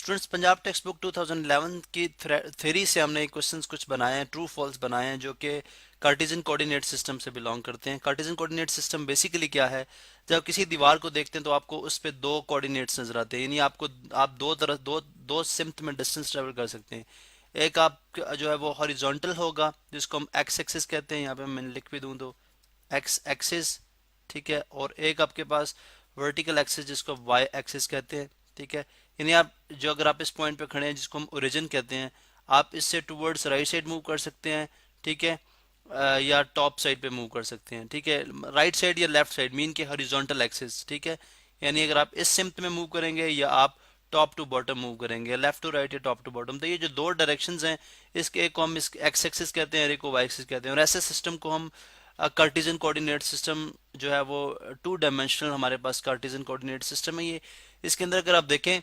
Students, Punjab text book 2011 की theory से हमने क्वेश्चंस कुछ बनाए हैं, ट्रू फॉल्स बनाए हैं, जो कि कार्टेशियन कोऑर्डिनेट सिस्टम से बिलोंग करते हैं। कार्टेशियन कोऑर्डिनेट सिस्टम बेसिकली क्या है? जब किसी दीवार को देखते हैं तो आपको उस पे दो कोऑर्डिनेट्स नजर आते हैं, यानी आपको आप दो तरह दो दो सिम्त में डिस्टेंस ट्रेवल कर सकते हैं। एक आप जो है वो हॉरिजॉन्टल होगा, जिसको हम एक्स एक्सिस कहते हैं, यहाँ पे मैं लिख भी दूं तो एक्स एक्सिस, ठीक है। और एक आपके पास वर्टिकल एक्सिस, जिसको वाई एक्सिस कहते हैं, ठीक है। यानी आप जो अगर आप इस पॉइंट पे खड़े हैं, जिसको हम ओरिजिन कहते हैं, आप इससे टूवर्ड्स राइट साइड मूव कर सकते हैं, ठीक है। या टॉप साइड पे मूव कर सकते हैं, ठीक है। राइट साइड या लेफ्ट साइड मीन के हॉरिजॉन्टल एक्सिस, ठीक है। यानी अगर आप इस सिम्त में मूव करेंगे या आप टॉप टू बॉटम मूव करेंगे, लेफ्ट टू राइट या टॉप टू बॉटम, तो ये जो दो डायरेक्शंस हैं, इसके एक को हम इस एक्स एक्सिस कहते हैं और एक को वाई एक्सिस कहते हैं। और ऐसे सिस्टम को हम कार्टेशियन कोऑर्डिनेट सिस्टम जो है वो टू डायमेंशनल हमारे पास कार्टेशियन कोऑर्डिनेट सिस्टम है ये। इसके अंदर अगर आप देखें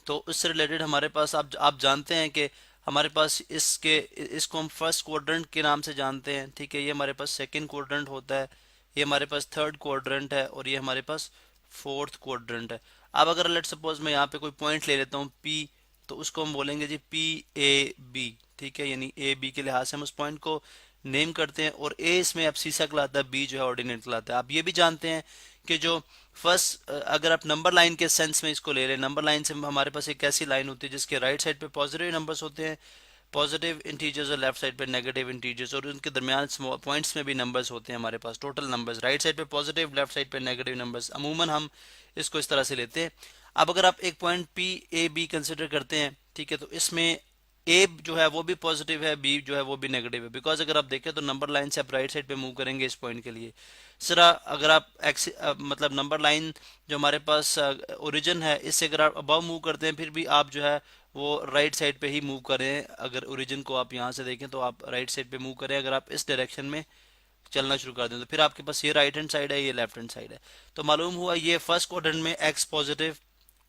तो उससे रिलेटेड हमारे पास आप जानते हैं कि हमारे पास इसको हम फर्स्ट क्वाड्रेंट के नाम से जानते हैं, ठीक है। ये हमारे पास सेकंड क्वाड्रेंट होता है, ये हमारे पास थर्ड क्वाड्रेंट है और ये हमारे पास फोर्थ क्वाड्रेंट है। अब अगर लेट सपोज मैं यहाँ पे कोई पॉइंट ले लेता हूँ पी, तो उसको हम बोलेंगे जी पी ए बी, ठीक है। यानी ए बी के लिहाज से हम उस पॉइंट को नेम करते हैं, और ए इसमें एब्सिसा कहलाता है, बी जो है ऑर्डिनेट कहलाता है। आप ये भी जानते हैं कि जो फर्स्ट अगर आप नंबर लाइन के सेंस में इसको ले लें, नंबर लाइन से हमारे पास एक ऐसी लाइन होती है जिसके राइट साइड पे पॉजिटिव नंबर्स होते हैं, पॉजिटिव इंटीजर्स, और लेफ्ट साइड पे नेगेटिव इंटीजर्स, और उनके दरमियान पॉइंट्स में भी नंबर्स होते हैं हमारे पास, टोटल नंबर्स। राइट साइड पे पॉजिटिव, लेफ्ट साइड पे नेगेटिव नंबर्स, अमूमन हम इसको इस तरह से लेते हैं। अब अगर आप एक point P A be consider करते हैं, ठीक है, तो इसमें ए जो है वो भी पॉजिटिव है, बी जो है वो भी नेगेटिव है, बिकॉज अगर आप देखें तो नंबर लाइन से आप राइट साइड पे मूव करेंगे इस पॉइंट के लिए। सरा अगर आप मतलब नंबर लाइन जो हमारे पास ओरिजिन है, इससे अगर आप अबव मूव करते हैं, फिर भी आप जो है वो राइट साइड पे ही मूव करें। अगर ओरिजिन को आप यहाँ से देखें तो आप राइट साइड पे मूव करें, अगर आप इस डायरेक्शन में चलना शुरू कर दें तो फिर आपके पास ये राइट हैंड साइड है, ये लेफ्ट हैंड साइड है। तो मालूम हुआ ये फर्स्ट क्वाड्रेंट में एक्स पॉजिटिव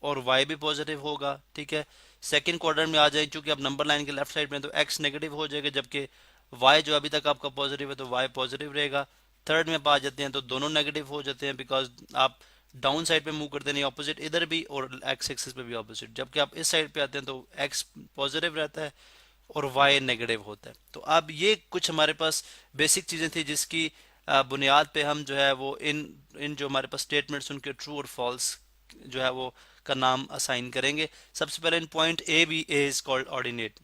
और वाई भी पॉजिटिव होगा, ठीक है। सेकंड क्वाड्रेंट में आ जाए, चूंकि आप नंबर लाइन के लेफ्ट साइड में, तो एक्स नेगेटिव हो जाएगा, जबकि वाई जो अभी तक आपका पॉजिटिव है तो वाई पॉजिटिव रहेगा। थर्ड में आप आ जाते हैं तो दोनों नेगेटिव हो जाते हैं, बिकॉज आप डाउन साइड पे मूव करते नहीं, ऑपोजिट इधर भी और एक्स एक्सिस पे भी ऑपोजिट। जबकि आप इस साइड पे आते हैं तो एक्स पॉजिटिव रहता है और वाई नेगेटिव होता है। तो अब ये कुछ हमारे पास बेसिक चीज़ें थी जिसकी बुनियाद पे हम जो है वो इन इन जो हमारे पास स्टेटमेंट्स उनके ट्रू और फॉल्स जो है वो का नाम असाइन करेंगे। सबसे पहले in point A B, A is called ordinate.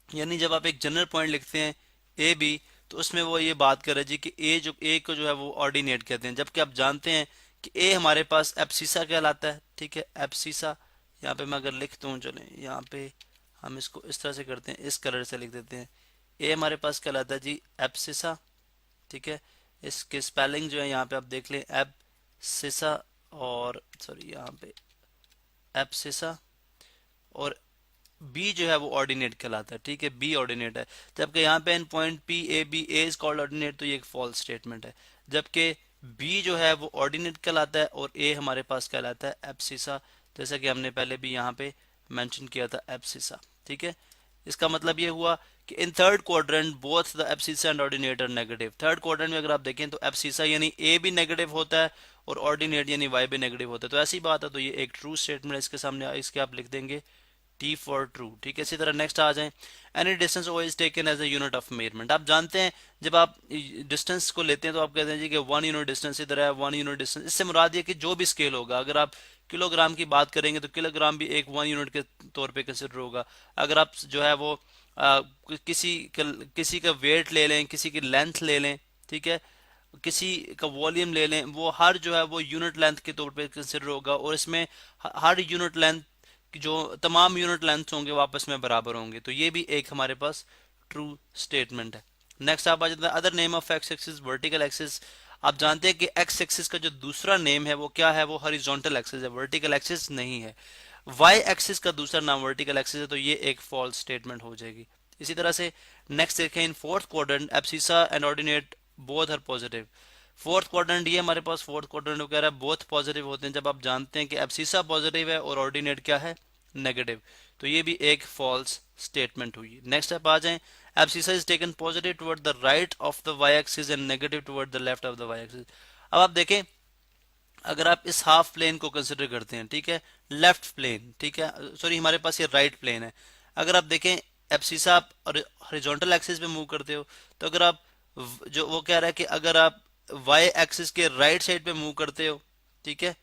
यानी जब आप एक जनरल पॉइंट लिखते हैं ए बी, तो उसमें वो ये बात कर रहे जी कि ए को जो है वो ऑर्डिनेट कहते हैं, जबकि आप जानते हैं कि ए हमारे पास एब्सिसा कहलाता है, ठीक है। एब्सिसा यहाँ पे मैं अगर लिखता हूँ, चलें यहाँ पे हम इसको इस तरह से करते हैं, इस कलर से लिख देते हैं। ए हमारे पास कहलाता है जी एब्सिसा, ठीक है। इसके स्पेलिंग जो है यहाँ पे आप देख लें, एब्सिसा, और सॉरी यहाँ पे एब्सिसा, और बी जो है वो ऑर्डिनेट कहलाता है, ठीक है। बी ऑर्डिनेट है, जबकि यहाँ पे in point P A B, A is called ordinate, तो ये एक फॉल्स स्टेटमेंट है। जबकि बी जो है वो ऑर्डिनेट कहलाता है और ए हमारे पास कहलाता है एब्सिसा, जैसा कि हमने पहले भी यहाँ पे मेंशन किया था, एब्सिसा, ठीक है। इसका मतलब ये हुआ कि in third quadrant both the abscissa and ordinate are negative. Third quadrant में अगर आप देखें तो एब्सिसा यानी ए भी नेगेटिव होता है और ऑर्डिनेट यानी वाई भी नेगेटिव होता है। तो ऐसी बात है, तो ये एक ट्रू स्टेटमेंट है, इसके सामने इसके आप लिख देंगे टी फॉर ट्रू, ठीक है। इसी तरह नेक्स्ट आ जाए, any distance O is taken as a unit of measurement. आप जानते हैं जब आप डिस्टेंस को लेते हैं तो आप कहते हैं जी कि 1 यूनिट डिस्टेंस इधर है, 1 यूनिट डिस्टेंस। इससे मुराद ये कि जो भी स्केल होगा, अगर आप किलोग्राम की बात करेंगे तो किलोग्राम भी एक 1 यूनिट के तौर पे कंसिडर होगा। अगर आप जो है वो किसी का वेट ले लें, किसी की लेंथ ले लें, ठीक है, किसी का वॉल्यूम ले लें, वो हर जो है वो यूनिट लेंथ के तौर पे कंसिडर होगा, और इसमें हर यूनिट लेंथ जो तमाम यूनिट लेंथ होंगे वो आपस में बराबर होंगे। तो ये भी एक हमारे पास ट्रू स्टेटमेंट है। नेक्स्ट आप आ जाते हैं, other name of x axis vertical axis. आप जानते हैं कि एक्स एक्सिस का जो दूसरा नेम है वो क्या है? वो हॉरिजॉन्टल एक्सिस है, वर्टिकल एक्सिस नहीं है। वाई एक्सिस का दूसरा नाम वर्टिकल एक्सिस है, तो ये एक फॉल्स स्टेटमेंट हो जाएगी। इसी तरह से नेक्स्ट देखें, in fourth quadrant abscissa and ordinate both are positive. Fourth quadrant ये हमारे पास फोर्थ क्वाड्रेंट कह रहा है बोथ पॉजिटिव होते हैं, जब आप जानते हैं कि एब्सिसा पॉजिटिव है और ऑर्डिनेट क्या है? नेगेटिव। तो ये भी एक फॉल्स स्टेटमेंट हुई। नेक्स्ट आप आ जाएं, abscissa is taken positive toward the right of the Y axis and negative toward the left of the Y axis. अब आप देखें अगर आप इस हाफ प्लेन को कंसिडर करते हैं, ठीक है, लेफ्ट प्लेन, ठीक है, सॉरी हमारे पास ये राइट प्लेन है। अगर आप देखें एब्सिसा आप और हॉरिजॉन्टल एक्सिस पे मूव करते हो, तो अगर आप जो वो कह रहा है कि अगर आप वाई एक्सिस के राइट साइड पे मूव करते हो, ठीक है,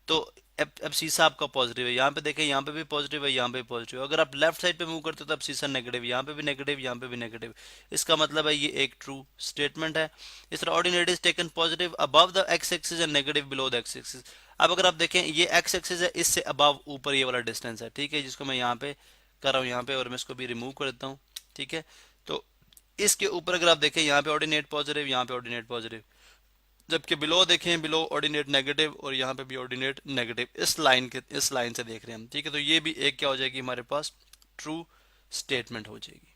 तो अब सीसा आपका पॉजिटिव है। यहाँ पे देखें, यहाँ पे भी पॉजिटिव है, यहाँ पे भी पॉजिटिव है। अगर आप लेफ्ट साइड पे मूव करते हो तो अब सीसा नेगेटिव, यहाँ पे भी नेगेटिव, यहाँ पे भी नेगेटिव। इसका मतलब है ये एक ट्रू स्टेटमेंट है। इस तरह ordinate is taken positive above the x axis and negative below the x axis. अब अगर आप देखें ये एक्स एक्सिस है, इससे अबव ऊपर ये वाला डिस्टेंस है, ठीक है, जिसको मैं यहाँ पे कर रहा हूँ यहाँ पे, और मैं इसको भी रिमूव कर देता हूँ, ठीक है। तो इसके ऊपर अगर आप देखें यहाँ पे ऑर्डिनेट पॉजिटिव, यहाँ पे ऑर्डिनेट पॉजिटिव, जबकि बिलो देखें बिलो ऑर्डिनेट नेगेटिव और यहाँ पे भी ऑर्डिनेट नेगेटिव। इस लाइन से देख रहे हैं हम, ठीक है। तो ये भी एक क्या हो जाएगी हमारे पास ट्रू स्टेटमेंट हो जाएगी।